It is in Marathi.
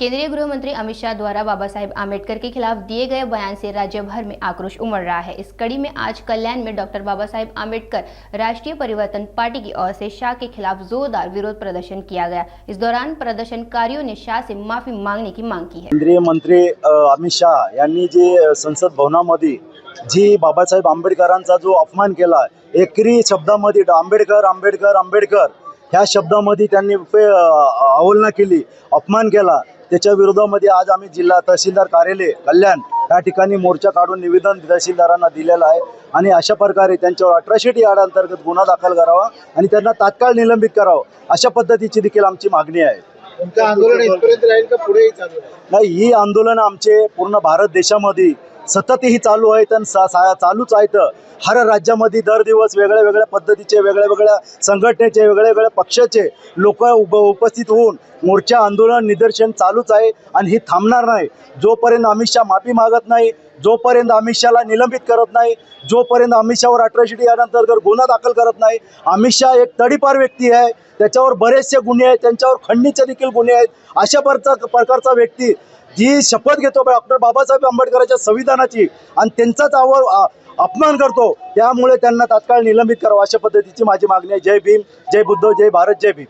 केंद्रीय गृह मंत्री अमित शाह द्वारा बाबा साहेब आम्बेडकर के खिलाफ दिए गए बयान से राज्य भर में आक्रोश उमड़ रहा है। इस कड़ी में आज कल्याण में डॉक्टर बाबा साहेब आम्बेडकर राष्ट्रीय परिवर्तन पार्टी की ओर से शाह के खिलाफ जोरदार विरोध प्रदर्शन किया गया। इस दौरान प्रदर्शनकारियों ने शाह से माफी मांगने की मांग की है। केंद्रीय मंत्री अमित शाह यांनी जी संसद भवनामध्ये जी बाबासाहेब आंबेडकरांचा जो अपमान केला, एकरी शब्दामध्ये आंबेडकर आंबेडकर आंबेडकर ह्या शब्दामध्ये त्यांनी अवहेलना केली, अपमान केला। त्याच्या विरोधामध्ये आज आम्ही जिल्हा तहसीलदार कार्यालय कल्याण या ठिकाणी मोर्चा काढून निवेदन तहसीलदारांना दिलेलं आहे आणि अशा प्रकारे त्यांच्यावर अट्रॉसिटी ॲक्ट अंतर्गत गुन्हा दाखल करावा आणि त्यांना तात्काळ निलंबित करावं, अशा पद्धतीची देखील आमची मागणी आहे। तुमचं आंदोलन इथपर्यंत राहील का पुढेही चालू राहील? नाही, ही आंदोलन आमचे पूर्ण भारत देशामध्ये सतत ही चालू आहेत आणि चालूच आहेत। हर राज्यामध्ये दर दिवस वेगळ्या वेगळ्या पद्धतीचे वेगळ्या वेगळ्या संघटनेचे वेगळ्या वेगळ्या पक्षाचे लोक उपस्थित होऊन मोर्चा आंदोलन निदर्शन चालूच आहे आणि ही थांबणार नाही। जोपर्यंत अमित शाह माफी मागत नाही, जोपर्यंत अमित शाहला निलंबित करत नाही, जोपर्यंत अमित शाहवर अट्रॉसिटी अंतर्गत गुन्हा दाखल करत नाही। अमित शाह एक तडीपार व्यक्ती आहे, त्याच्यावर बरेचसे गुन्हे आहेत, त्यांच्यावर खंडणीचे देखील गुन्हे आहेत। अशा प्रकारचा व्यक्ती जी शपथ घेतो डॉक्टर बाबासाहेब आंबेडकरांच्या संविधानाची आणि त्यांचाच अपमान करतो, त्यामुळे त्यांना तात्काळ निलंबित करावं, अशा पद्धतीची माझी मागणी आहे। जय भीम, जय बुद्ध, जय भारत, जय भीम।